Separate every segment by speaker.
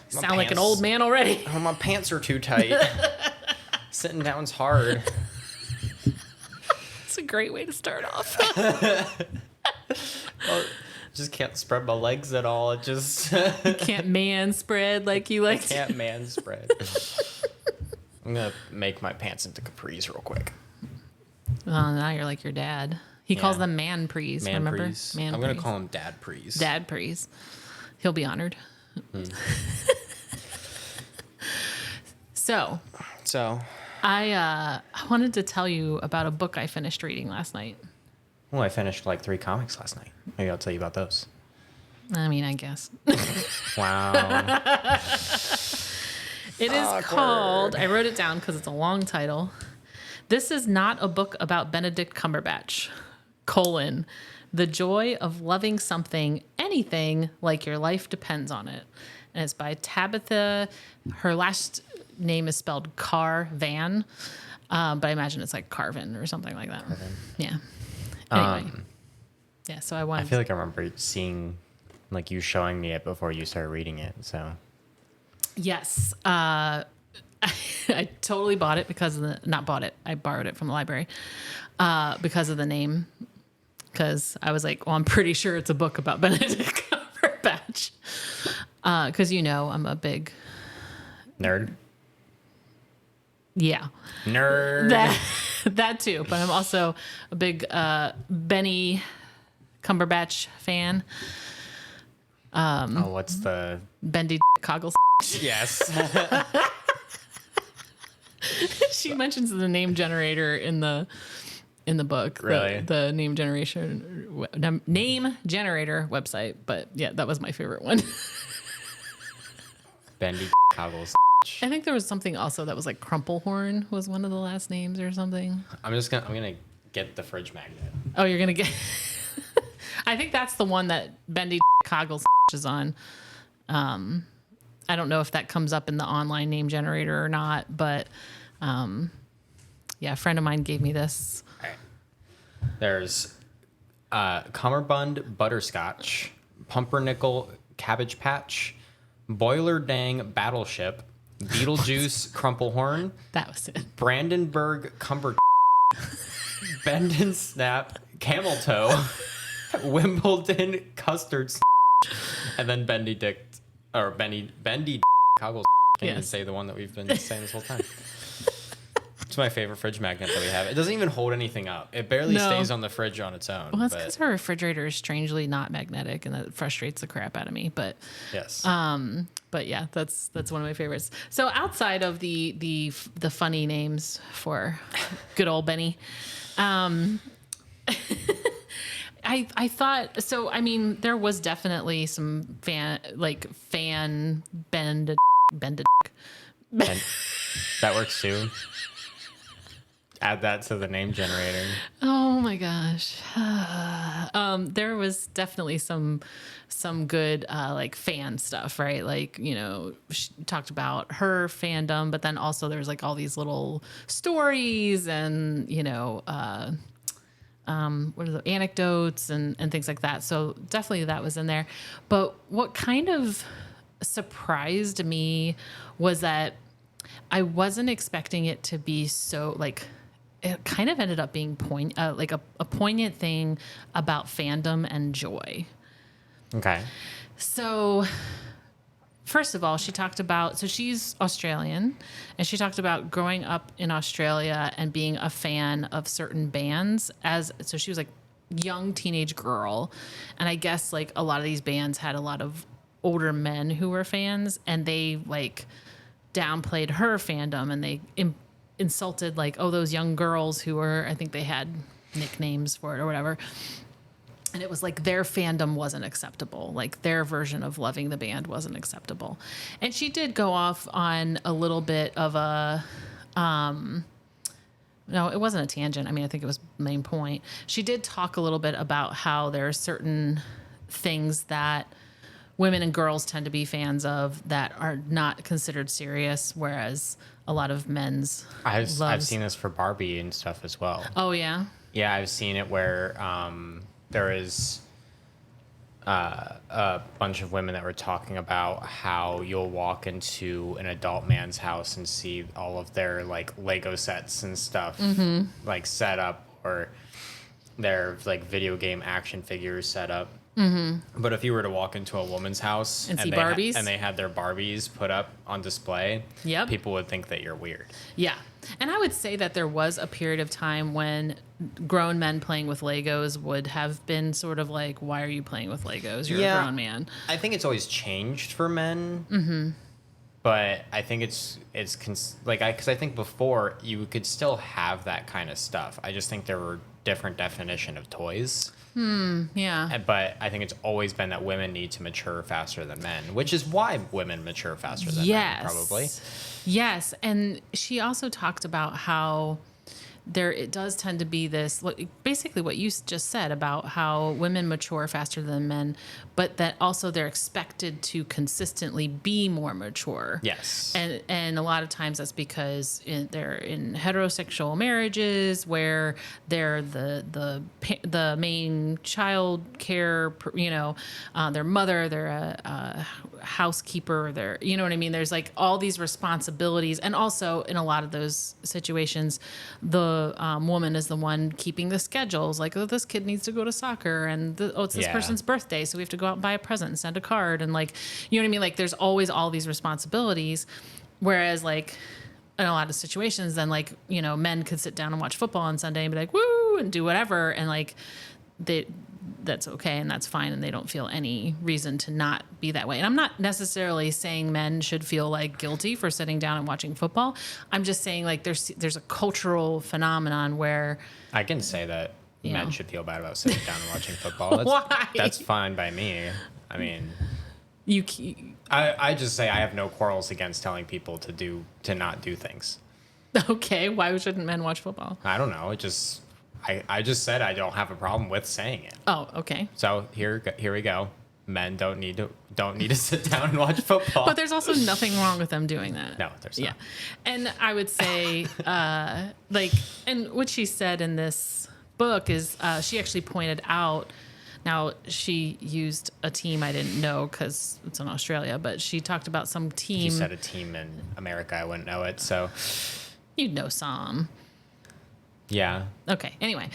Speaker 1: Sound like an old man already.
Speaker 2: Oh, my pants are too tight. Sitting down's hard.
Speaker 1: It's a great way to start off.
Speaker 2: Well, just can't spread my legs at all. It just
Speaker 1: You can't man spread like you like
Speaker 2: can't man spread. I'm gonna make my pants into capris real quick.
Speaker 1: Oh, now you're like your dad. He calls
Speaker 2: Yeah.
Speaker 1: them man prees.
Speaker 2: Man
Speaker 1: Remember?
Speaker 2: prees.
Speaker 1: Man
Speaker 2: I'm gonna
Speaker 1: prees.
Speaker 2: call him dad prees.
Speaker 1: Dad prees. He'll be honored. So I wanted to tell you about a book I finished reading last night.
Speaker 2: Well, I finished like 3 comics last night. Maybe I'll tell you about those.
Speaker 1: I mean, I guess.
Speaker 2: Wow.
Speaker 1: It is called, I wrote it down because it's a long title. This is not a book about Benedict Cumberbatch, the joy of loving something, anything, like your life depends on it. And it's by Tabitha. Her last name is spelled Carvan, but I imagine it's like Carvin or something like that.
Speaker 2: Carvan.
Speaker 1: Yeah. Anyway. Yeah, so I wanted
Speaker 2: I feel like I remember seeing, like, you showing me it before you started reading it. So
Speaker 1: Yes. I totally bought it because of I borrowed it from the library because of the name. Because I was like, well, I'm pretty sure it's a book about Benedict Cumberbatch. Because, I'm a big...
Speaker 2: nerd.
Speaker 1: Yeah.
Speaker 2: Nerd.
Speaker 1: That too. But I'm also a big Benny Cumberbatch fan.
Speaker 2: What's the...
Speaker 1: Bendy Coggles.
Speaker 2: Yes.
Speaker 1: She mentions the name generator in the book.
Speaker 2: Really?
Speaker 1: The name generator website. But yeah, that was my favorite one.
Speaker 2: Bendy Coggles.
Speaker 1: I think there was something also that was like Crumplehorn was one of the last names or something.
Speaker 2: I'm gonna get the fridge magnet.
Speaker 1: Oh, you're gonna get. I think that's the one that Bendy Coggles is on. I don't know if that comes up in the online name generator or not, but yeah, a friend of mine gave me this.
Speaker 2: All right. There's Cummerbund Butterscotch, Pumpernickel Cabbage Patch, Boiler Dang Battleship, Beetlejuice Crumplehorn,
Speaker 1: That was it.
Speaker 2: Brandenburg Cumber, Bend and Snap Camel Toe, Wimbledon Custard, and then Bendy Coggles. Can't even
Speaker 1: Yes.
Speaker 2: say the one that we've been saying this whole time. It's my favorite fridge magnet that we have. It doesn't even hold anything up. It barely stays on the fridge on its own.
Speaker 1: Well, that's because her refrigerator is strangely not magnetic, and that frustrates the crap out of me. But
Speaker 2: yes.
Speaker 1: but yeah, that's one of my favorites. So outside of the funny names for good old Benny, I thought so. I mean, there was definitely some fan bend.
Speaker 2: And that works too. Add that to the name generator.
Speaker 1: Oh my gosh. There was definitely some good like fan stuff, right? Like, she talked about her fandom, but then also there's like all these little stories and, what are the anecdotes and things like that. So definitely that was in there. But what kind of surprised me was that I wasn't expecting it to be so like, it kind of ended up being like a poignant thing about fandom and joy.
Speaker 2: Okay.
Speaker 1: So first of all, she talked about, so she's Australian, and she talked about growing up in Australia and being a fan of certain bands so she was like young teenage girl. And I guess like a lot of these bands had a lot of older men who were fans, and they like downplayed her fandom, and they insulted like, oh, those young girls who were, I think they had nicknames for it or whatever. And it was like their fandom wasn't acceptable. Like their version of loving the band wasn't acceptable. And she did go off on a little bit of a, no, it wasn't a tangent. I mean, I think it was the main point. She did talk a little bit about how there are certain things that women and girls tend to be fans of that are not considered serious, whereas a lot of men's
Speaker 2: I've seen this for Barbie and stuff as well.
Speaker 1: Oh, yeah?
Speaker 2: Yeah, I've seen it where there is a bunch of women that were talking about how you'll walk into an adult man's house and see all of their like Lego sets and stuff like set up, or their like video game action figures set up. But if you were to walk into a woman's house
Speaker 1: and see Barbies,
Speaker 2: and they had their Barbies put up on display, people would think that you're weird.
Speaker 1: Yeah. And I would say that there was a period of time when grown men playing with Legos would have been sort of like, why are you playing with Legos? You're a grown man.
Speaker 2: I think it's always changed for men. But I think because I think before you could still have that kind of stuff. I just think there were different definition of toys.
Speaker 1: Yeah.
Speaker 2: But I think it's always been that women need to mature faster than men, which is why women mature faster than men, probably.
Speaker 1: Yes. And she also talked about how it does tend to be this, basically what you just said about how women mature faster than men, but that also they're expected to consistently be more mature.
Speaker 2: Yes.
Speaker 1: And a lot of times that's because they're in heterosexual marriages where they're the main child care, their mother, they're a housekeeper, you know what I mean? There's like all these responsibilities. And also in a lot of those situations, the woman is the one keeping the schedules. Like, oh, this kid needs to go to soccer, and it's this person's birthday, so we have to go out and buy a present and send a card, and like, you know what I mean? Like, there's always all these responsibilities. Whereas, like, in a lot of situations, then like, men could sit down and watch football on Sunday and be like, woo, and do whatever, and like, that's okay and that's fine, and they don't feel any reason to not be that way. And I'm not necessarily saying men should feel like guilty for sitting down and watching football. I'm just saying like there's a cultural phenomenon where
Speaker 2: I can say that men should feel bad about sitting down and watching football.
Speaker 1: Why?
Speaker 2: That's fine by me. I mean,
Speaker 1: I
Speaker 2: just say I have no quarrels against telling people to not do things.
Speaker 1: Okay, why shouldn't men watch football?
Speaker 2: I don't know. I just said I don't have a problem with saying it.
Speaker 1: Oh, okay.
Speaker 2: So here we go. Men don't need to sit down and watch football.
Speaker 1: But there's also nothing wrong with them doing that.
Speaker 2: No, there's not.
Speaker 1: Yeah. And I would say, and what she said in this book is she actually pointed out, now she used a team I didn't know because it's in Australia, but she talked about some team.
Speaker 2: If you said a team in America, I wouldn't know it, so.
Speaker 1: You'd know some.
Speaker 2: Yeah.
Speaker 1: Okay. Anyway,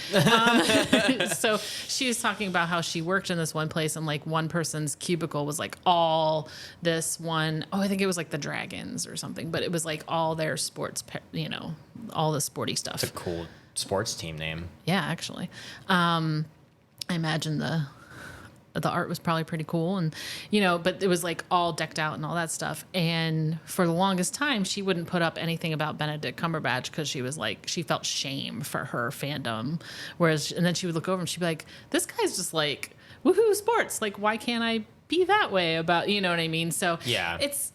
Speaker 1: so she was talking about how she worked in this one place, and like one person's cubicle was like all this one. Oh, I think it was like the Dragons or something, but it was like all their sports, all the sporty stuff.
Speaker 2: It's a cool sports team name.
Speaker 1: Yeah, actually. I imagine the art was probably pretty cool, and but it was like all decked out and all that stuff. And for the longest time, she wouldn't put up anything about Benedict Cumberbatch because she was like, she felt shame for her fandom. And then she would look over and she'd be like, this guy's just like, woohoo, sports. Like, why can't I be that way about, you know what I mean? So
Speaker 2: yeah,
Speaker 1: it's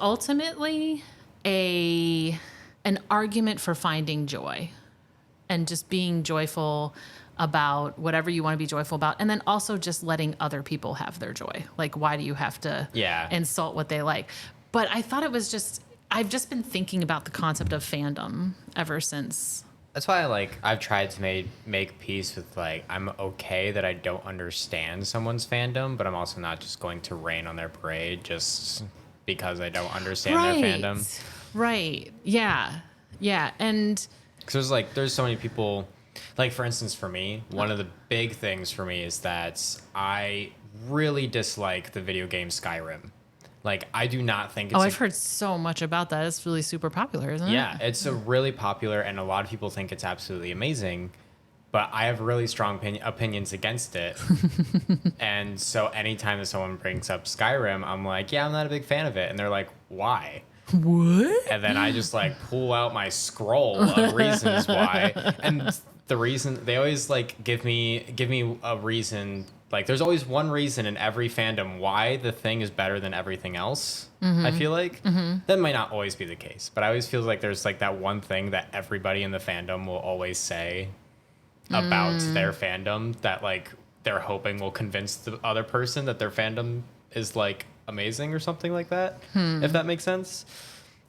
Speaker 1: ultimately an argument for finding joy and just being joyful about whatever you want to be joyful about, and then also just letting other people have their joy. Like, why do you have to insult what they like? But I thought I've just been thinking about the concept of fandom ever since.
Speaker 2: That's why I've tried to make peace with I'm okay that I don't understand someone's fandom, but I'm also not just going to rain on their parade just because I don't understand their fandom.
Speaker 1: Right. Yeah. Yeah. And
Speaker 2: because there's so many people. Like, for instance, for me, one of the big things for me is that I really dislike the video game Skyrim. Like, I do not think it's...
Speaker 1: I've heard so much about that. It's really super popular, isn't it?
Speaker 2: Yeah, it's a really popular, and a lot of people think it's absolutely amazing, but I have really strong opinions against it. And so anytime that someone brings up Skyrim, I'm like, yeah, I'm not a big fan of it. And they're like, why?
Speaker 1: What?
Speaker 2: And then I just pull out my scroll of reasons why. And the reason they always give me a reason. There's always one reason in every fandom why the thing is better than everything else. I feel like that might not always be the case, but I always feel like there's that one thing that everybody in the fandom will always say about their fandom that they're hoping will convince the other person that their fandom is amazing or something like that. If that makes sense.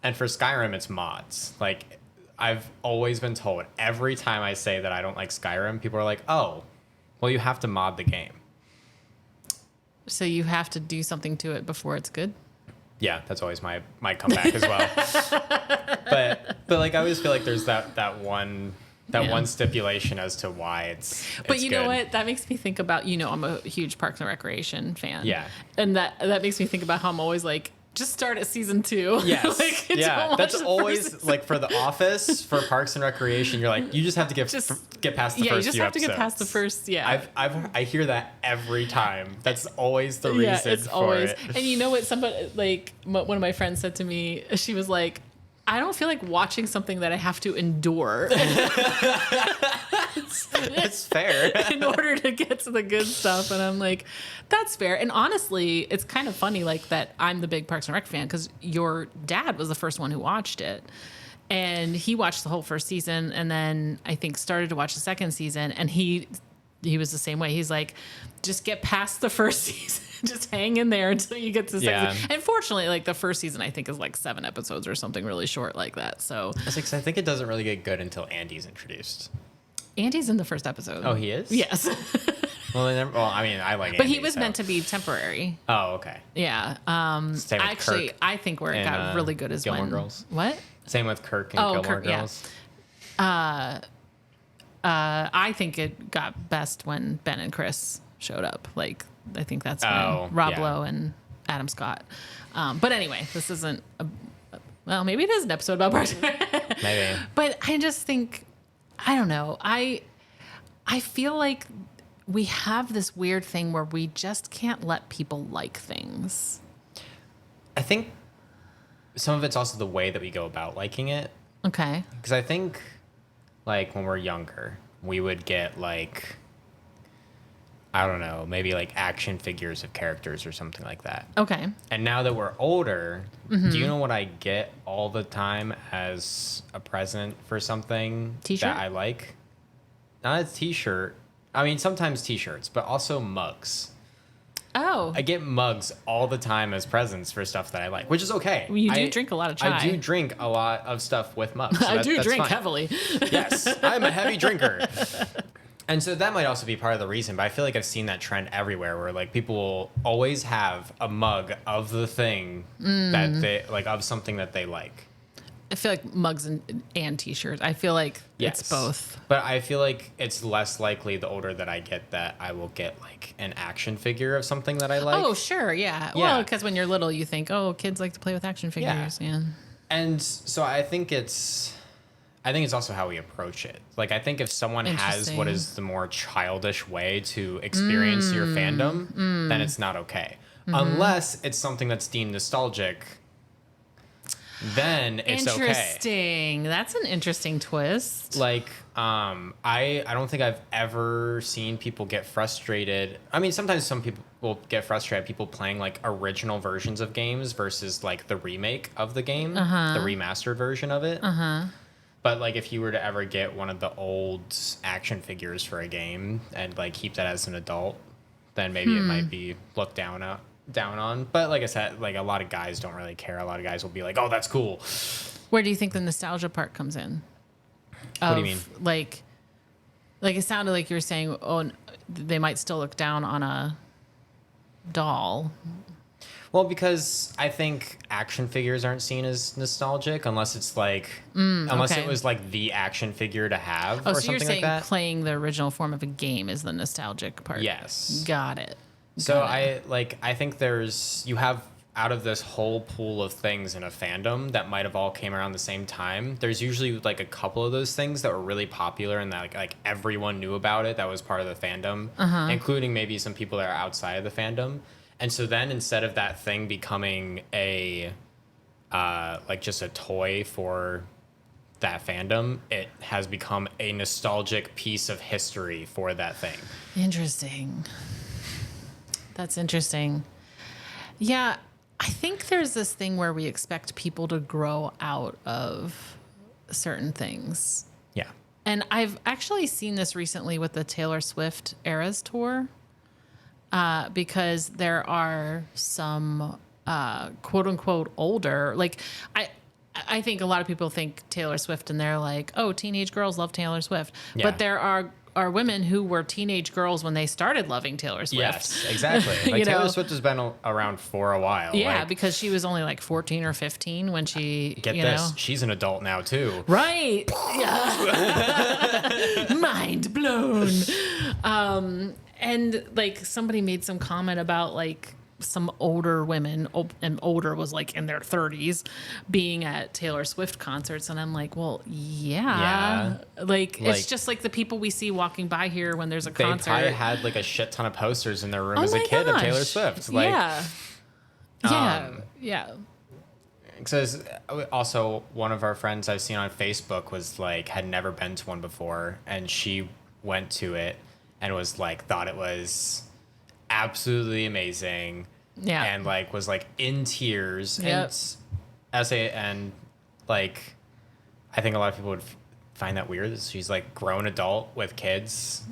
Speaker 2: And for Skyrim, it's mods. I've always been told every time I say that I don't like Skyrim, people are like, oh, Well, you have to mod the game.
Speaker 1: So you have to do something to it before it's good?
Speaker 2: Yeah, that's always my comeback as well. but like I always feel like there's that one stipulation as to why it's
Speaker 1: But you know
Speaker 2: good.
Speaker 1: what? That makes me think about, I'm a huge Parks and Recreation fan.
Speaker 2: Yeah.
Speaker 1: And that makes me think about how I'm always like, just start at season 2.
Speaker 2: Yes.
Speaker 1: Like, don't
Speaker 2: yeah.
Speaker 1: watch
Speaker 2: That's
Speaker 1: the first
Speaker 2: always
Speaker 1: season.
Speaker 2: like for The Office, for Parks and Recreation. You're like, you just have to get past the first few episodes.
Speaker 1: Yeah, you just have to get past the first. Yeah.
Speaker 2: I hear that every time. That's always the reason.
Speaker 1: Yeah, it's
Speaker 2: for
Speaker 1: always.
Speaker 2: it.
Speaker 1: And you know what? Somebody one of my friends said to me. She was like, I don't feel like watching something that I have to endure
Speaker 2: It's fair.
Speaker 1: in order to get to the good stuff. And I'm like, that's fair. And honestly, it's kind of funny like that I'm the big Parks and Rec fan because your dad was the first one who watched it. And he watched the whole first season and then I think started to watch the second season. And he was the same way. He's like, just get past the first season. Just hang in there until you get to the second season. And fortunately, like the first season, I think is like 7 episodes or something really short like that. So
Speaker 2: I think it doesn't really get good until Andy's introduced.
Speaker 1: Andy's in the first episode.
Speaker 2: Oh, he is?
Speaker 1: Yes.
Speaker 2: I mean, I like Andy.
Speaker 1: But he was meant to be temporary.
Speaker 2: Oh, okay.
Speaker 1: Yeah.
Speaker 2: Same with
Speaker 1: Actually,
Speaker 2: Kirk
Speaker 1: I think where it got really good is
Speaker 2: Gilmore
Speaker 1: when...
Speaker 2: Girls.
Speaker 1: What?
Speaker 2: Same with Kirk and Gilmore Girls.
Speaker 1: Yeah. I think it got best when Ben and Chris showed up. Like, I think that's when Rob Lowe and Adam Scott. But anyway, this isn't... well, maybe it is an episode about Parks.
Speaker 2: Maybe.
Speaker 1: But I just think... I don't know. I feel like we have this weird thing where we just can't let people like things.
Speaker 2: I think some of it's also the way that we go about liking it.
Speaker 1: Okay.
Speaker 2: Because I think, like, when we're younger, we would get, like, I don't know, maybe, like, action figures of characters or something like that.
Speaker 1: Okay.
Speaker 2: And now that we're older, do you know what I get all the time as a present for something
Speaker 1: T-shirt?
Speaker 2: that I like? Not a t-shirt. I mean, sometimes t-shirts, but also mugs.
Speaker 1: Oh.
Speaker 2: I get mugs all the time as presents for stuff that I like, which is okay.
Speaker 1: You do drink a lot of chai.
Speaker 2: I do drink a lot of stuff with mugs. So
Speaker 1: I do
Speaker 2: that's
Speaker 1: drink
Speaker 2: fine.
Speaker 1: heavily.
Speaker 2: Yes, I'm a heavy drinker. And so that might also be part of the reason, but I feel like I've seen that trend everywhere where like people will always have a mug of the thing that they like, of something that they like.
Speaker 1: I feel like mugs and t-shirts. I feel like it's both.
Speaker 2: But I feel like it's less likely the older that I get that I will get like an action figure of something that I like.
Speaker 1: Oh, sure. Yeah. Well, because when you're little, you think, oh, kids like to play with action figures. Yeah.
Speaker 2: And so I think it's also how we approach it. Like, I think if someone has what is the more childish way to experience your fandom, then it's not okay. Unless it's something that's deemed nostalgic, then it's okay.
Speaker 1: Interesting. That's an interesting twist.
Speaker 2: Like, I don't think I've ever seen people get frustrated. I mean, sometimes some people will get frustrated at people playing like original versions of games versus like the remake of the game, the remastered version of it. But like, if you were to ever get one of the old action figures for a game and like keep that as an adult, then maybe it might be looked down on. But like I said, like a lot of guys don't really care. A lot of guys will be like, "Oh, that's cool."
Speaker 1: Where do you think the nostalgia part comes in?
Speaker 2: What do you mean?
Speaker 1: Like it sounded like you were saying, oh, they might still look down on a doll.
Speaker 2: Well, because I think action figures aren't seen as nostalgic unless it's like, unless it was like the action figure to have or
Speaker 1: so
Speaker 2: something
Speaker 1: you're saying
Speaker 2: like that.
Speaker 1: playing the original form of a game is the nostalgic part.
Speaker 2: Yes.
Speaker 1: Got it.
Speaker 2: So I think you have out of this whole pool of things in a fandom that might have all came around the same time. There's usually like a couple of those things that were really popular and that like everyone knew about it. That was part of the fandom, including maybe some people that are outside of the fandom. And so then instead of that thing becoming a like just a toy for that fandom, it has become a nostalgic piece of history for that thing.
Speaker 1: Interesting. That's interesting. Yeah, I think there's this thing where we expect people to grow out of certain things.
Speaker 2: Yeah.
Speaker 1: And I've actually seen this recently with the Taylor Swift Eras Tour, because there are some quote unquote older, like I think a lot of people think Taylor Swift and they're like, oh, teenage girls love Taylor Swift.
Speaker 2: Yeah.
Speaker 1: But there are are women who were teenage girls when they started loving Taylor Swift.
Speaker 2: Yes, exactly. Like Taylor Swift has been around for a while.
Speaker 1: Yeah,
Speaker 2: like,
Speaker 1: because she was only like 14 or 15 when she,
Speaker 2: get this, she's an adult now too.
Speaker 1: Right. Yeah. Mind blown. And like somebody made some comment about like some older women, and older was like in their 30s, being at Taylor Swift concerts. And I'm like, well, yeah. Like it's just like the people we see walking by here when there's a concert.
Speaker 2: They probably had like a shit ton of posters in their room as a kid of Taylor Swift. Like,
Speaker 1: yeah.
Speaker 2: Because also one of our friends I've seen on Facebook was like, had never been to one before, and she went to it and was like, thought it was absolutely amazing.
Speaker 1: Yeah.
Speaker 2: And like was like in tears.
Speaker 1: Yep.
Speaker 2: And like, I think a lot of people would find that weird. She's like grown adult with kids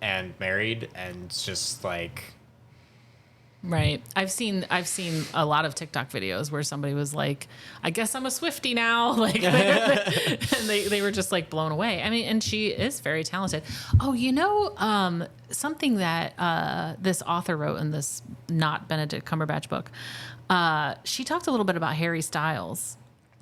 Speaker 2: and married, and it's just like,
Speaker 1: right. I've seen a lot of TikTok videos where somebody was like, I guess I'm a Swiftie now. Like, and they were just like blown away. I mean, and she is very talented. Oh, something that this author wrote in this not Benedict Cumberbatch book, she talked a little bit about Harry Styles.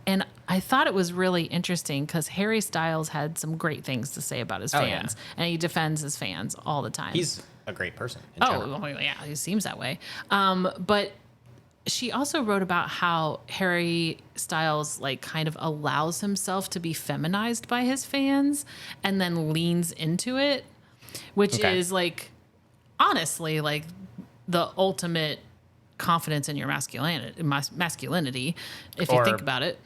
Speaker 1: And I thought it was really interesting because Harry Styles had some great things to say about his fans. Yeah. And he defends his fans all the time.
Speaker 2: He's a great person.
Speaker 1: Yeah, he seems that way. But she also wrote about how Harry Styles like kind of allows himself to be feminized by his fans and then leans into it, which is like, honestly, like the ultimate confidence in your masculinity, if you think about it.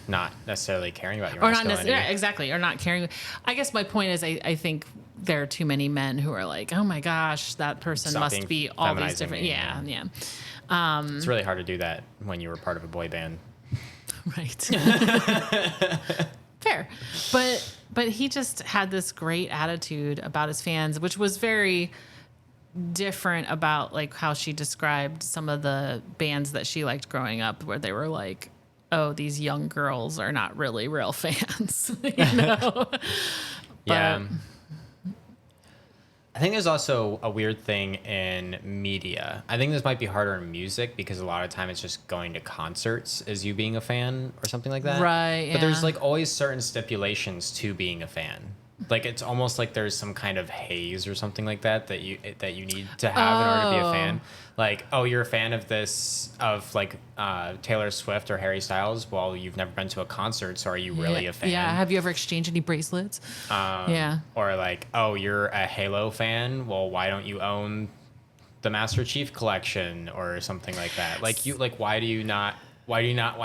Speaker 2: Not necessarily caring about your masculinity.
Speaker 1: Exactly. Or not caring. I guess my point is I think there are too many men who are like, oh my gosh, that person must be all these different. Yeah.
Speaker 2: It's really hard to do that when you were part of a boy band.
Speaker 1: Right. Fair. But he just had this great attitude about his fans, which was very different about like how she described some of the bands that she liked growing up, where they were like, oh, these young girls are not really real fans,
Speaker 2: Yeah. I think there's also a weird thing in media. I think this might be harder in music because a lot of time it's just going to concerts as you being a fan or something like that.
Speaker 1: Right.
Speaker 2: But there's like always certain stipulations to being a fan. Like it's almost like there's some kind of haze or something like that you need to have in order to be a fan. Like, oh, you're a fan of Taylor Swift or Harry Styles. Well, you've never been to a concert, so are you really a fan?
Speaker 1: Yeah. Have you ever exchanged any bracelets?
Speaker 2: Or like, oh, you're a Halo fan. Well, why don't you own the Master Chief Collection or something like that? Like why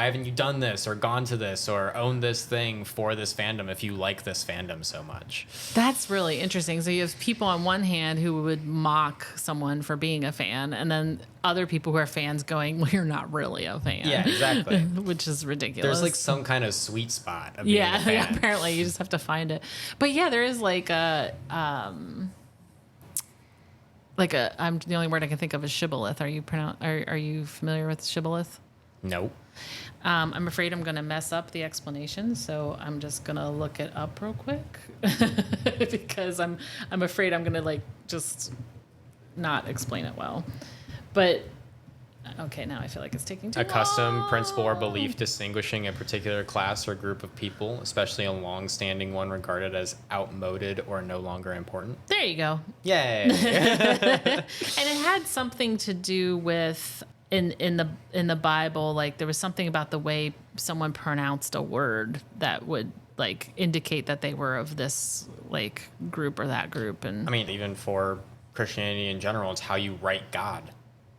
Speaker 2: haven't you done this or gone to this or owned this thing for this fandom if you like this fandom so much?
Speaker 1: That's really interesting. So you have people on one hand who would mock someone for being a fan, and then other people who are fans going, well, you're not really a fan.
Speaker 2: Yeah, exactly.
Speaker 1: Which is ridiculous.
Speaker 2: There's like some kind of sweet spot of being a fan.
Speaker 1: Yeah, apparently you just have to find it. But yeah, there is like I'm the only word I can think of is shibboleth. Are you familiar with shibboleth?
Speaker 2: Nope.
Speaker 1: I'm afraid I'm going to mess up the explanation, so I'm just going to look it up real quick because I'm afraid I'm going to like just not explain it well. But okay, now I feel like it's taking too long.
Speaker 2: A custom, principle, or belief distinguishing a particular class or group of people, especially a long-standing one regarded as outmoded or no longer important.
Speaker 1: There you go.
Speaker 2: Yay!
Speaker 1: And it had something to do with in the Bible, like there was something about the way someone pronounced a word that would like indicate that they were of this like group or that group. And
Speaker 2: I mean, even for Christianity in general, it's how you write God.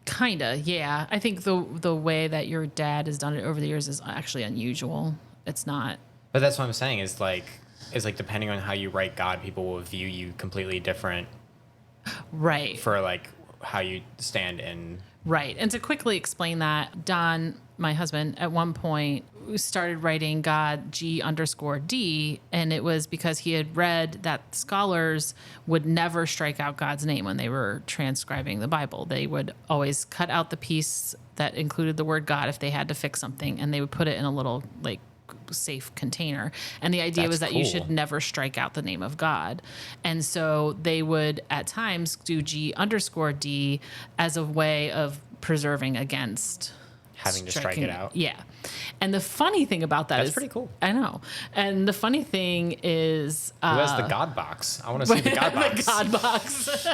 Speaker 1: Kinda, yeah. I think the way that your dad has done it over the years is actually unusual. It's not.
Speaker 2: But that's what I'm saying is like depending on how you write God, people will view you completely different.
Speaker 1: Right.
Speaker 2: For like how you stand in.
Speaker 1: Right. And to quickly explain that, Don, my husband, at one point started writing God G_D, and it was because he had read that scholars would never strike out God's name when they were transcribing the Bible. They would always cut out the piece that included the word God if they had to fix something, and they would put it in a little like safe container. And the idea
Speaker 2: That's
Speaker 1: was that you
Speaker 2: cool.
Speaker 1: should never strike out the name of God. And so they would at times do G_D as a way of preserving against
Speaker 2: Having to strike it out.
Speaker 1: Yeah. And the funny thing about that
Speaker 2: That's
Speaker 1: is
Speaker 2: pretty cool.
Speaker 1: I know. And the funny thing is
Speaker 2: Who has the God box? I want to see the God box.
Speaker 1: the God box.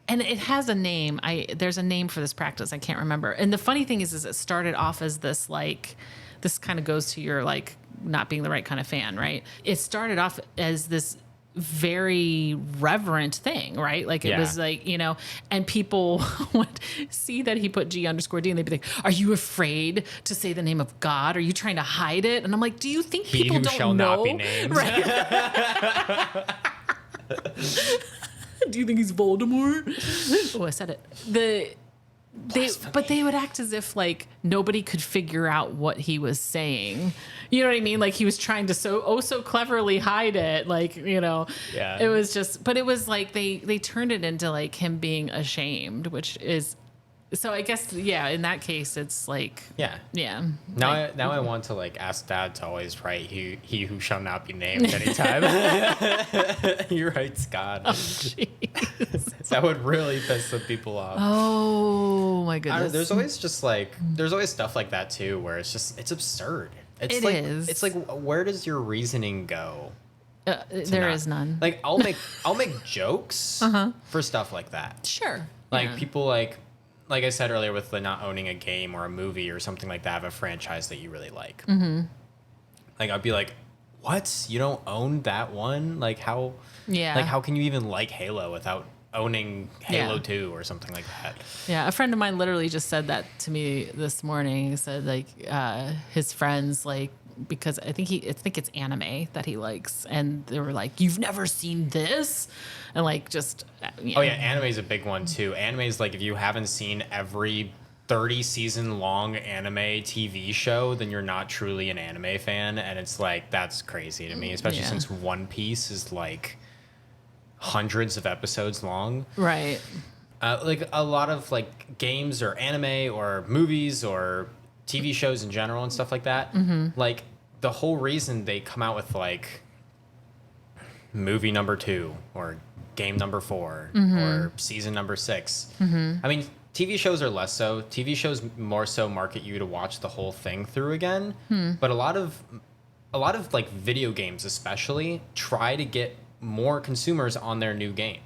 Speaker 1: And it has a name. There's a name for this practice. I can't remember. And the funny thing is it started off as this like, this kind of goes to your like not being the right kind of fan, right? It started off as this very reverent thing, right? Like it was like, you know, and people would see that he put G_D and they'd be like, are you afraid to say the name of God? Are you trying to hide it? And I'm like, do you think people don't
Speaker 2: shall
Speaker 1: know?
Speaker 2: not be named.
Speaker 1: Right. Do you think he's Voldemort? Oh, I said it. But they would act as if like nobody could figure out what he was saying. You know what I mean? Like he was trying to so cleverly hide it. Like, you know,
Speaker 2: Yeah.
Speaker 1: It was just, but it was like they turned it into like him being ashamed, which is, so I guess, yeah, in that case, it's like,
Speaker 2: Yeah.
Speaker 1: yeah.
Speaker 2: Now,
Speaker 1: like,
Speaker 2: I want to like ask Dad to always write he who shall not be named anytime he writes God.
Speaker 1: jeez.
Speaker 2: That would really piss some people off.
Speaker 1: Oh my
Speaker 2: I don't know,
Speaker 1: goodness.
Speaker 2: there's always just like there's always stuff like that too where it's absurd. It's
Speaker 1: It
Speaker 2: like
Speaker 1: is.
Speaker 2: it's like where does your reasoning go?
Speaker 1: There is none.
Speaker 2: Like I'll make jokes for stuff like that.
Speaker 1: Sure.
Speaker 2: Like
Speaker 1: Yeah.
Speaker 2: people like I said earlier with the not owning a game or a movie or something like that, have a franchise that you really like. Mm-hmm. Like I'd be like, what? You don't own that one? Like how?
Speaker 1: Yeah.
Speaker 2: Like how can you even like Halo without owning Halo
Speaker 1: Yeah.
Speaker 2: 2 or something like that?
Speaker 1: Yeah, a friend of mine literally just said that to me this morning. He said like his friends like because I think it's anime that he likes, and they were like, "You've never seen this," and like just
Speaker 2: Oh yeah, anime is a big one too. Anime is like if you haven't seen every 30 season long anime TV show, then you're not truly an anime fan, and it's like that's crazy to me, especially
Speaker 1: Yeah.
Speaker 2: since One Piece is like hundreds of episodes long.
Speaker 1: right.
Speaker 2: Like a lot of like games or anime or movies or TV shows in general and stuff like that. Like the whole reason they come out with like movie number 2 or game number 4 or season number 6. I mean, TV shows are less so. TV shows more so market you to watch the whole thing through again. But a lot of like video games especially try to get more consumers on their new game.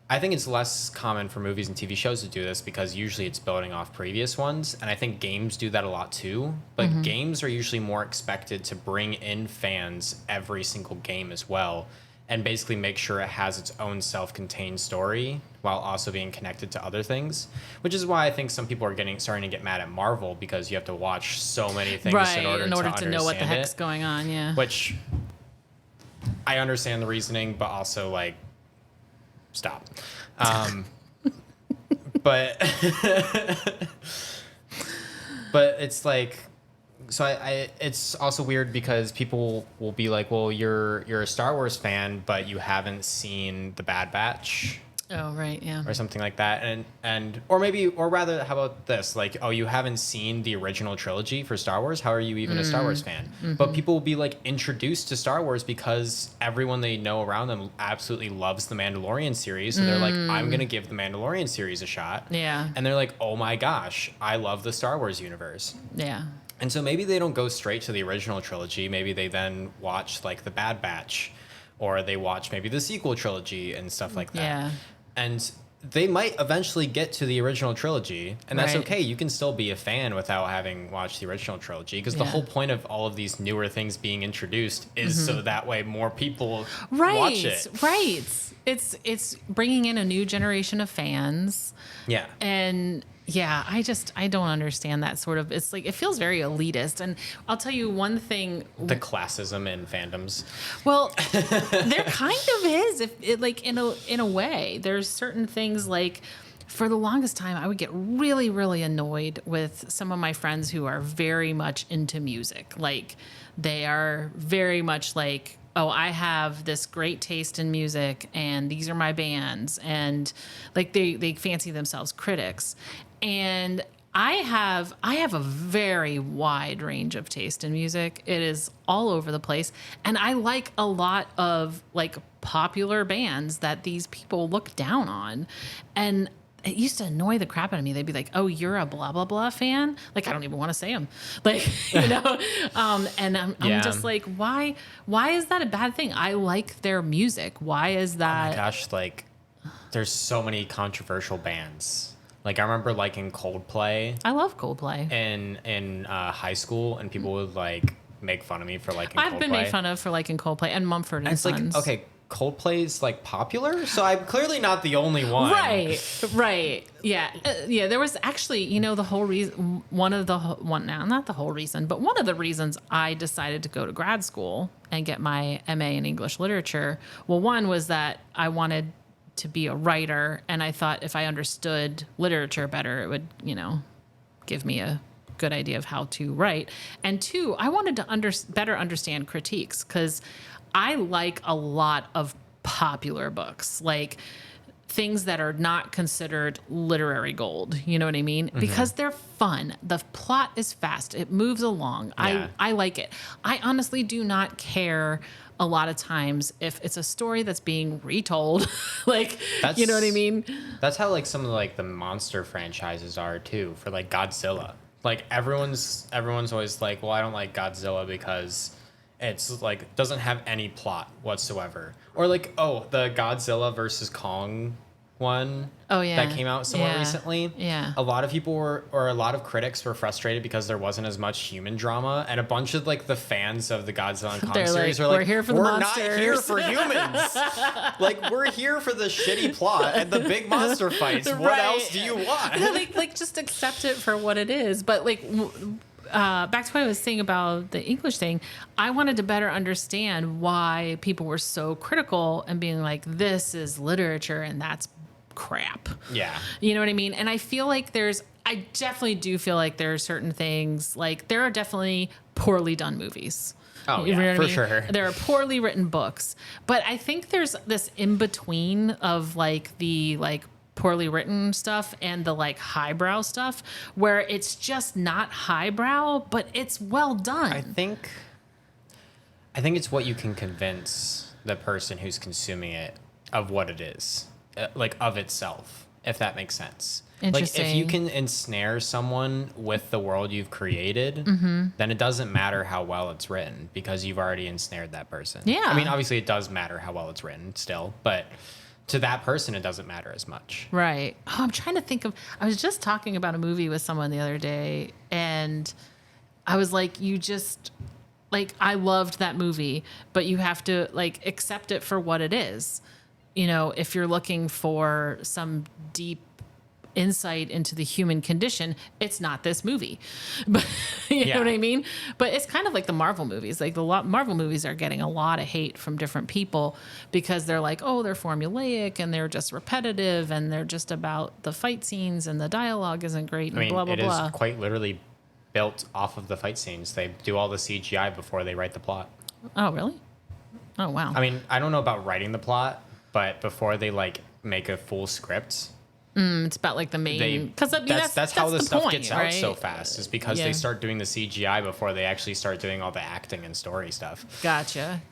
Speaker 2: I think it's less common for movies and TV shows to do this because usually it's building off previous ones. And I think games do that a lot too. But games are usually more expected to bring in fans every single game as well and basically make sure it has its own self-contained story while also being connected to other things, which is why I think some people are starting to get mad at Marvel because you have to watch so many things
Speaker 1: Right.
Speaker 2: in order to
Speaker 1: know what the
Speaker 2: understand
Speaker 1: heck's
Speaker 2: it.
Speaker 1: going on. Yeah.
Speaker 2: Which I understand the reasoning, but also like stop. But but it's like so I it's also weird because people will be like, well, you're a Star Wars fan, but you haven't seen The Bad Batch
Speaker 1: Oh right. Yeah.
Speaker 2: or something like that, and or rather, how about this? Like, oh, you haven't seen the original trilogy for Star Wars? How are you even a Star Wars fan? But people will be like introduced to Star Wars because everyone they know around them absolutely loves the Mandalorian series, so they're like, I'm gonna give the Mandalorian series a shot.
Speaker 1: Yeah.
Speaker 2: And they're like, oh my gosh, I love the Star Wars universe.
Speaker 1: Yeah.
Speaker 2: And so maybe they don't go straight to the original trilogy. Maybe they then watch like The Bad Batch, or they watch maybe the sequel trilogy and stuff like that.
Speaker 1: Yeah.
Speaker 2: And they might eventually get to the original trilogy, and that's
Speaker 1: Right.
Speaker 2: okay. You can still be a fan without having watched the original trilogy, because the
Speaker 1: Yeah.
Speaker 2: whole point of all of these newer things being introduced is so that way more people
Speaker 1: Right.
Speaker 2: watch it.
Speaker 1: Right. It's bringing in a new generation of fans.
Speaker 2: Yeah.
Speaker 1: And yeah, I don't understand that sort of, it's like, it feels very elitist. And I'll tell you one thing.
Speaker 2: The classism in fandoms.
Speaker 1: Well, there kind of is, if it, like in a way. There's certain things like, for the longest time, I would get really, really annoyed with some of my friends who are very much into music. Like they are very much like, oh, I have this great taste in music and these are my bands. And like they fancy themselves critics. And I have a very wide range of taste in music. It is all over the place, and I like a lot of like popular bands that these people look down on, and it used to annoy the crap out of me. They'd be like, "Oh, you're a blah blah blah fan." Like I don't even want to say them, like And I'm just like, why? Why is that a bad thing? I like their music. Why is that?
Speaker 2: Oh my gosh, like there's so many controversial bands. Like I remember liking Coldplay
Speaker 1: I love Coldplay.
Speaker 2: in high school, and people would like make fun of me for liking Coldplay.
Speaker 1: I've been made fun of for liking Coldplay and Mumford and
Speaker 2: It's
Speaker 1: Sons.
Speaker 2: like, okay, Coldplay's like popular, so I'm clearly not the only one.
Speaker 1: Right. Yeah. There was actually, the whole reason, one of the reasons I decided to go to grad school and get my MA in English literature. Well, one was that I wanted to be a writer, and I thought if I understood literature better, it would, give me a good idea of how to write. And two, I wanted to better understand critiques, because I like a lot of popular books, like things that are not considered literary gold. You know what I mean? Mm-hmm. Because they're fun. The plot is fast. It moves along. Yeah. I like it. I honestly do not care a lot of times if it's a story that's being retold. You know what I mean?
Speaker 2: That's how like some of like the monster franchises are too, for like Godzilla. Like everyone's always like, well, I don't like Godzilla because it's like doesn't have any plot whatsoever. Or like, oh, the Godzilla versus Kong one that came out somewhat recently.
Speaker 1: Yeah.
Speaker 2: A lot of people or a lot of critics were frustrated because there wasn't as much human drama, and a bunch of like the fans of the Godzilla and Kong series are like,
Speaker 1: we're here for the monsters.
Speaker 2: We're not here for humans. Like we're here for the shitty plot and the big monster fights. Right. What else do you want?
Speaker 1: No, like just accept it for what it is. But like back to what I was saying about the English thing, I wanted to better understand why people were so critical and being like, this is literature and that's crap.
Speaker 2: Yeah.
Speaker 1: You know what I mean? And I feel like I definitely do feel like there are certain things, like there are definitely poorly done movies.
Speaker 2: Oh, yeah, for sure.
Speaker 1: There are poorly written books. But I think there's this in-between of like the like poorly written stuff and the like highbrow stuff where it's just not highbrow, but it's well done.
Speaker 2: I think it's what you can convince the person who's consuming it of what it is, like of itself, if that makes sense. Like if you can ensnare someone with the world you've created, then it doesn't matter how well it's written because you've already ensnared that person.
Speaker 1: Yeah.
Speaker 2: I mean, obviously it does matter how well it's written still, but to that person, it doesn't matter as much.
Speaker 1: Right. Oh, I'm trying to think of, I was just talking about a movie with someone the other day, and I was like, I loved that movie, but you have to like accept it for what it is. If you're looking for some deep insight into the human condition, it's not this movie. But you know what I mean? But it's kind of like the Marvel movies. Like Marvel movies are getting a lot of hate from different people because they're like, oh, they're formulaic and they're just repetitive and they're just about the fight scenes and the dialogue isn't great and blah, blah, blah.
Speaker 2: It is quite literally built off of the fight scenes. They do all the CGI before they write the plot.
Speaker 1: Oh, really? Oh, wow.
Speaker 2: I mean, I don't know about writing the plot, but before they like make a full script,
Speaker 1: it's about like the main, because that's
Speaker 2: how the stuff
Speaker 1: point,
Speaker 2: gets
Speaker 1: right?
Speaker 2: out so fast. Is because they start doing the CGI before they actually start doing all the acting and story stuff.
Speaker 1: Gotcha.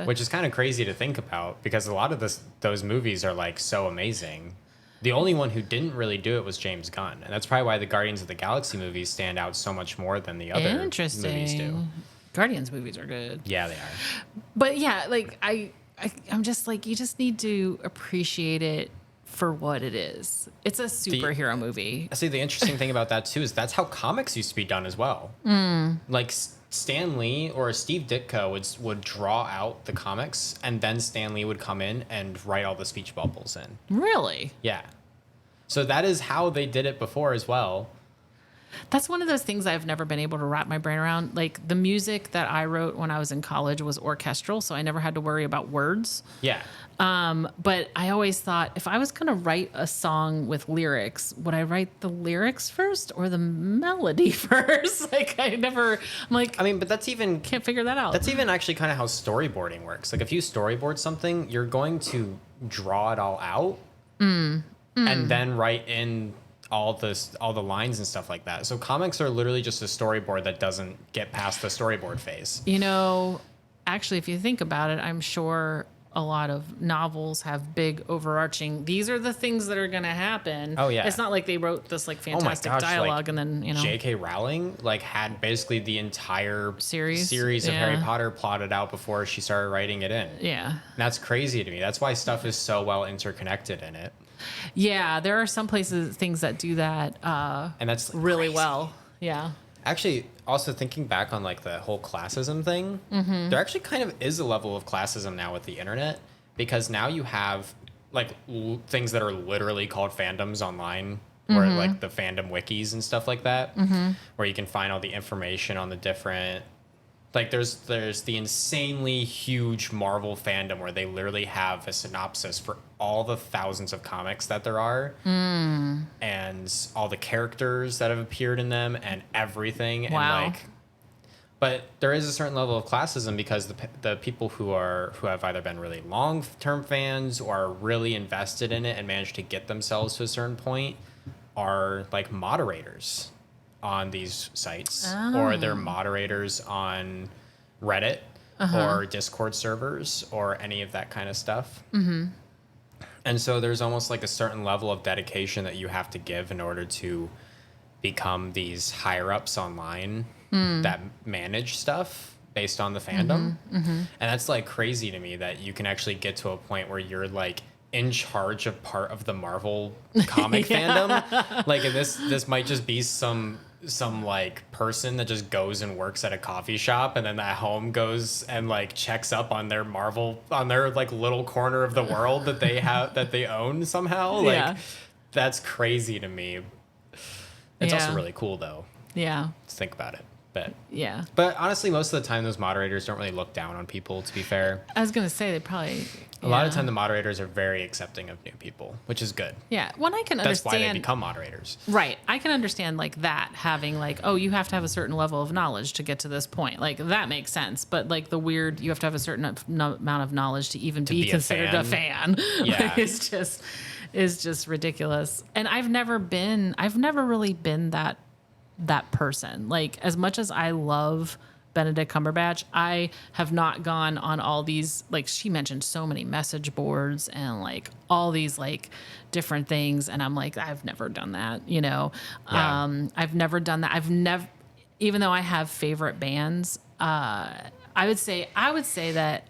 Speaker 2: Which is kind of crazy to think about because a lot of those movies are like so amazing. The only one who didn't really do it was James Gunn, and that's probably why the Guardians of the Galaxy movies stand out so much more than the other movies do.
Speaker 1: Guardians movies are good.
Speaker 2: Yeah, they are.
Speaker 1: But yeah, like I'm just like, you just need to appreciate it for what it is. It's a superhero movie.
Speaker 2: See, the interesting thing about that too is that's how comics used to be done as well. Like Stan Lee or Steve Ditko would draw out the comics, and then Stan Lee would come in and write all the speech bubbles in.
Speaker 1: Really?
Speaker 2: Yeah. So that is how they did it before as well.
Speaker 1: That's one of those things I've never been able to wrap my brain around. Like the music that I wrote when I was in college was orchestral, so I never had to worry about words.
Speaker 2: Yeah.
Speaker 1: But I always thought if I was going to write a song with lyrics, would I write the lyrics first or the melody first?
Speaker 2: But that's even
Speaker 1: can't figure that out.
Speaker 2: That's even actually kind of how storyboarding works. Like if you storyboard something, you're going to draw it all out and then write in all the lines and stuff like that. So comics are literally just a storyboard that doesn't get past the storyboard phase.
Speaker 1: You know, actually, if you think about it, I'm sure a lot of novels have big overarching, these are the things that are going to happen.
Speaker 2: Oh, yeah.
Speaker 1: It's not like they wrote this like fantastic
Speaker 2: gosh,
Speaker 1: dialogue and then, you know.
Speaker 2: J.K. Rowling like had basically the entire
Speaker 1: Series
Speaker 2: of
Speaker 1: yeah.
Speaker 2: Harry Potter plotted out before she started writing it in.
Speaker 1: Yeah.
Speaker 2: And that's crazy to me. That's why stuff is so well interconnected in it.
Speaker 1: Yeah, there are some things that do that
Speaker 2: And that's
Speaker 1: really
Speaker 2: crazy.
Speaker 1: well. Yeah.
Speaker 2: Actually, also thinking back on like the whole classism thing, there actually kind of is a level of classism now with the internet, because now you have like things that are literally called fandoms online, where like the fandom wikis and stuff like that, where you can find all the information on the different. Like there's the insanely huge Marvel fandom where they literally have a synopsis for all the thousands of comics that there are, and all the characters that have appeared in them and everything.
Speaker 1: Wow.
Speaker 2: And like, but there is a certain level of classism because the people who have either been really long-term fans or are really invested in it and managed to get themselves to a certain point are like moderators on these sites, or they're moderators on Reddit or Discord servers or any of that kind of stuff. And so there's almost like a certain level of dedication that you have to give in order to become these higher ups online that manage stuff based on the fandom. And that's like crazy to me that you can actually get to a point where you're like in charge of part of the Marvel comic fandom. Like, and this might just be some like person that just goes and works at a coffee shop and then at home goes and like checks up on their Marvel, on their like little corner of the world that they have, that they own somehow. Like, that's crazy to me. It's also really cool though.
Speaker 1: Yeah.
Speaker 2: To think about it. But
Speaker 1: Yeah.
Speaker 2: But honestly, most of the time, those moderators don't really look down on people, to be fair.
Speaker 1: I was going to say they probably...
Speaker 2: A lot of time, the moderators are very accepting of new people, which is good.
Speaker 1: Yeah. When I can
Speaker 2: That's
Speaker 1: understand...
Speaker 2: why they become moderators.
Speaker 1: Right. I can understand like that, having like, oh, you have to have a certain level of knowledge to get to this point. Like, that makes sense. But like the weird, you have to have a certain amount of knowledge to even be considered a fan.
Speaker 2: Yeah.
Speaker 1: Like, it's just ridiculous. And I've never really been that person. Like, as much as I love Benedict Cumberbatch, I have not gone on all these, like, she mentioned so many message boards and like all these like different things, and I'm like, I've never done that, you know. I've never done that. Even though I have favorite bands, I would say that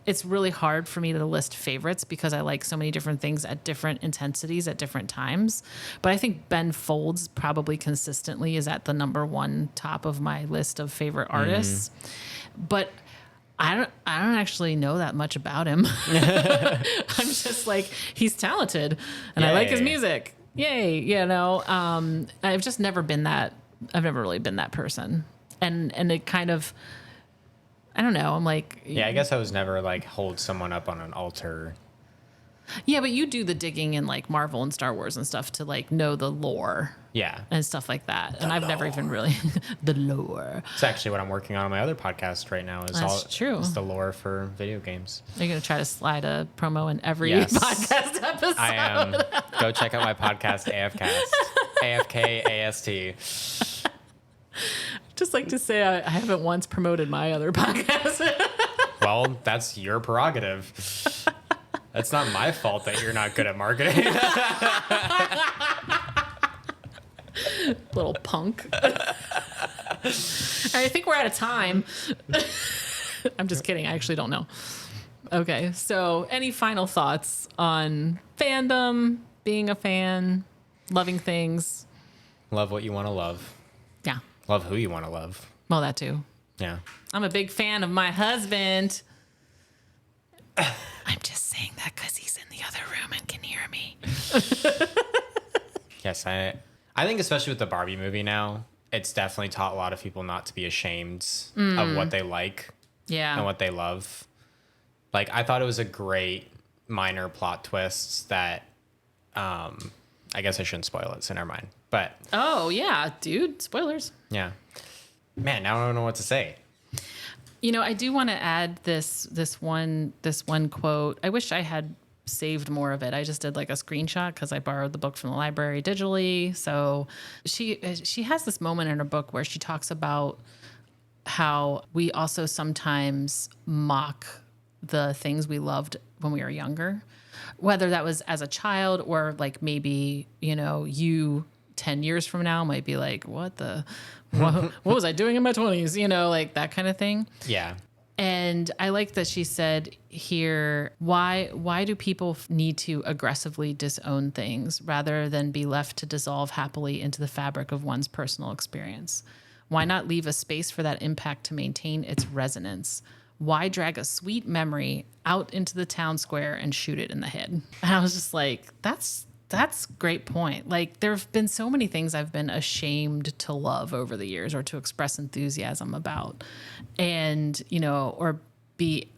Speaker 1: it's really hard for me to list favorites because I like so many different things at different intensities at different times. But I think Ben Folds probably consistently is at the number one top of my list of favorite artists. But I don't actually know that much about him. I'm just like, he's talented and I like his music. Yay, you know. I've just never been that. I've never really been that person, and it kind of. I don't know. I'm like...
Speaker 2: Yeah, I guess I was never like hold someone up on an altar.
Speaker 1: Yeah, but you do the digging in like Marvel and Star Wars and stuff to like know the lore.
Speaker 2: Yeah.
Speaker 1: And stuff like that. And I've never even really... the lore.
Speaker 2: It's actually what I'm working on my other podcast right now.
Speaker 1: That's true.
Speaker 2: It's the lore for video games.
Speaker 1: Are you going to try to slide a promo in every
Speaker 2: Yes.
Speaker 1: podcast episode?
Speaker 2: I am. Go check out my podcast, AFcast. AFKAST.
Speaker 1: Just like to say I haven't once promoted my other podcast.
Speaker 2: Well, that's your prerogative. That's not my fault that you're not good at marketing.
Speaker 1: Little punk. I think we're out of time. I'm just kidding. I actually don't know. Okay, so any final thoughts on fandom, being a fan, loving things?
Speaker 2: Love what you want to love.
Speaker 1: Yeah.
Speaker 2: Love who you want to love.
Speaker 1: Well, that too.
Speaker 2: Yeah.
Speaker 1: I'm a big fan of my husband. I'm just saying that because he's in the other room and can hear me.
Speaker 2: Yes, I think especially with the Barbie movie now, it's definitely taught a lot of people not to be ashamed of what they like and what they love. Like, I thought it was a great minor plot twist that, I guess I shouldn't spoil it, so never mind. But
Speaker 1: oh yeah, dude, spoilers.
Speaker 2: Yeah, man, now I don't know what to say.
Speaker 1: You know, I do want to add this one quote. I wish I had saved more of it. I just did like a screenshot because I borrowed the book from the library digitally. So she has this moment in her book where she talks about how we also sometimes mock the things we loved when we were younger, whether that was as a child or like maybe, you 10 years from now might be like, what was I doing in my 20s? Like that kind of thing.
Speaker 2: Yeah.
Speaker 1: And I like that she said here, why do people need to aggressively disown things rather than be left to dissolve happily into the fabric of one's personal experience? Why not leave a space for that impact to maintain its resonance? Why drag a sweet memory out into the town square and shoot it in the head? And I was just like, that's a great point. Like, there have been so many things I've been ashamed to love over the years or to express enthusiasm about. And,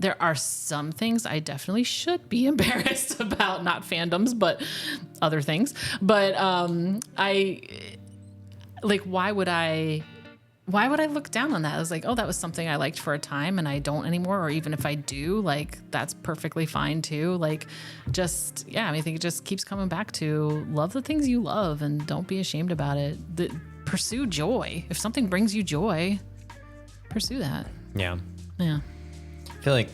Speaker 1: there are some things I definitely should be embarrassed about, not fandoms, but other things. But why would I look down on that? I was like, oh, that was something I liked for a time and I don't anymore. Or even if I do, like, that's perfectly fine too. Like, I think it just keeps coming back to love the things you love and don't be ashamed about it. Pursue joy. If something brings you joy, pursue that.
Speaker 2: Yeah.
Speaker 1: Yeah.
Speaker 2: I feel like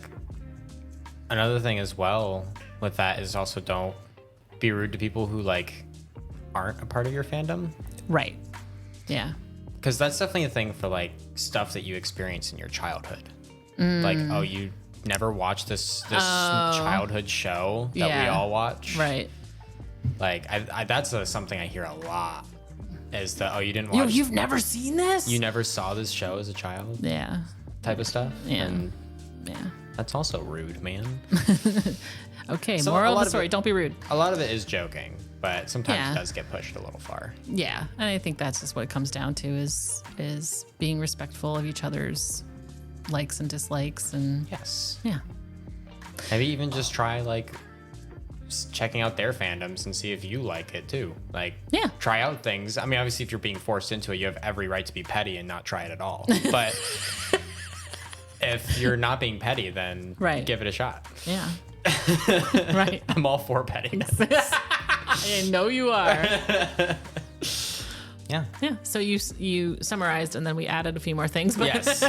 Speaker 2: another thing as well with that is also don't be rude to people who like aren't a part of your fandom.
Speaker 1: Right. Yeah.
Speaker 2: Because that's definitely a thing for like stuff that you experience in your childhood. Like, oh, you never watched this childhood show that we all watch.
Speaker 1: Right.
Speaker 2: Like, that's something I hear a lot. Is that, oh, you didn't watch.
Speaker 1: You've never seen this?
Speaker 2: You never saw this show as a child?
Speaker 1: Yeah.
Speaker 2: Type of stuff?
Speaker 1: Yeah.
Speaker 2: And
Speaker 1: yeah.
Speaker 2: that's also rude, man.
Speaker 1: Okay,
Speaker 2: So
Speaker 1: moral
Speaker 2: a lot
Speaker 1: of the story, don't be rude.
Speaker 2: A lot of it is joking, but sometimes it does get pushed a little far.
Speaker 1: Yeah, and I think that's just what it comes down to is being respectful of each other's likes and dislikes. And
Speaker 2: yes.
Speaker 1: Yeah.
Speaker 2: Maybe even just try like checking out their fandoms and see if you like it too. Like, try out things. I mean, obviously, if you're being forced into it, you have every right to be petty and not try it at all. But if you're not being petty, then give it a shot.
Speaker 1: Yeah. Right.
Speaker 2: I'm all for pettiness.
Speaker 1: I know you are.
Speaker 2: Yeah.
Speaker 1: Yeah. So you summarized, and then we added a few more things. But
Speaker 2: Yes.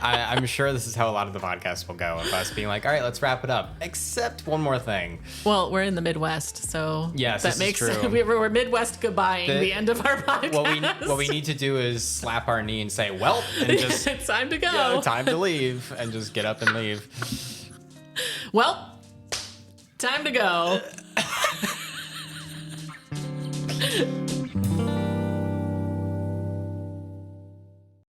Speaker 2: I'm sure this is how a lot of the podcast will go, of us being like, all right, let's wrap it up. Except one more thing.
Speaker 1: Well, we're in the Midwest, so
Speaker 2: yes,
Speaker 1: that makes
Speaker 2: true.
Speaker 1: We're Midwest goodbyeing the end of our podcast.
Speaker 2: What we need to do is slap our knee and say, well, and just
Speaker 1: it's time to go.
Speaker 2: Yeah, time to leave, and just get up and leave.
Speaker 1: Well, time to go.